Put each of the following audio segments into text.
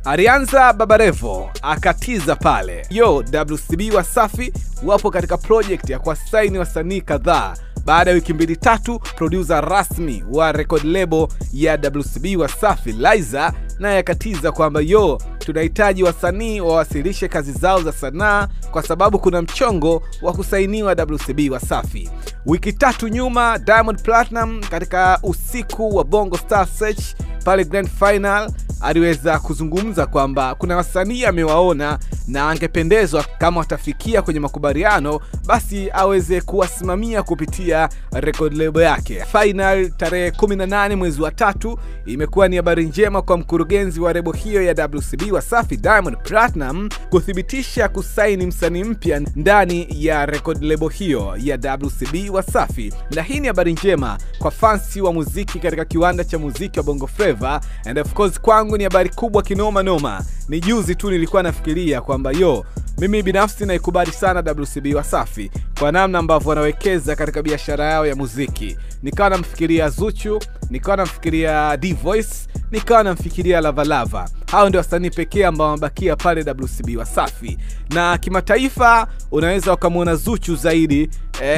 Alianza Baba Levo akatiza pale, yo WCB Wasafi wapo katika project ya kuwasaini wasanii kadhaa. Baada ya wiki 2-3, producer rasmi wa record label ya WCB Wasafi Liza naye akatiza kwamba yo tunahitaji wasanii wawasilishe kazi zao za sanaa kwa sababu kuna mchongo wa kusainiwa WCB Wasafi. Wiki 3 nyuma, Diamond Platinum katika usiku wa Bongo Star Search pale Grand Final aliweza kuzungumza kwamba kuna wasanii amewaona na angependezwa kama watafikia kwenye makubaliano basi aweze kuwasimamia kupitia record label yake. Final tarehe 18 mwezi wa 3 imekuwa ni habari njema kwa mkurugenzi wa lebo hiyo ya WCB Wasafi Diamond Platinum kuthibitisha kusaini msanii mpya ndani ya record label hiyo ya WCB Wasafi. Na hii ni habari njema kwa fansi wa muziki katika kiwanda cha muziki wa Bongo Flava, and of course kwangu ni habari kubwa kinoma noma. Ni juzi tu nilikuwa nafikiria kwamba yo mimi binafsi naikubali sana WCB Wasafi kwa namna ambavyo wanawekeza katika biashara yao ya muziki. Nikawa namfikiria Zuchu, nikawa namfikiria D-Voice, nikawa namfikiria Lava Lava. Hao ndio wasanii pekee ambao wamebakia pale WCB Wasafi. Na kimataifa unaweza ukamuona Zuchu zaidi.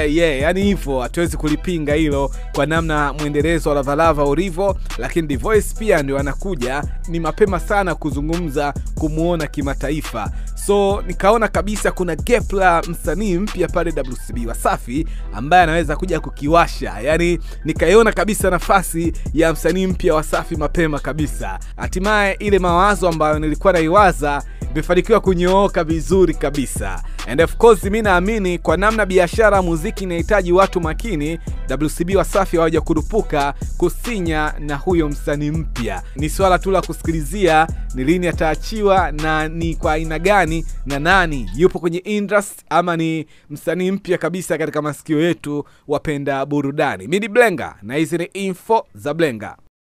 Yani hivyo hatuwezi kulipinga hilo kwa namna muendelezo wa Lava Lava ulivyo, lakini D-Voice pia ndio anakuja. Ni mapema sana kuzungumza kumuona kimataifa. So nikaona kabisa kuna gap la msanii mpya pale WCB Wasafi ambaye anaweza kuja kukiwasha. Yani nikaiona kabisa nafasi ya msanii mpya Wasafi mapema kabisa. Hatimaye ile mawazo ambayo nilikuwa naiwaza imefanikiwa kunyooka vizuri kabisa. And of course mimi naamini kwa namna biashara muziki inahitaji watu makini, WCB Wasafi hawaja kurupuka kusinya na huyo msanii mpya. Ni swala tu la kusikilizia ni lini ataachiwa na ni kwa aina gani na nani yupo kwenye industry, ama ni msanii mpya kabisa katika masikio yetu wapenda burudani. Mimi ni Blenga na hizi ni info za Blenga.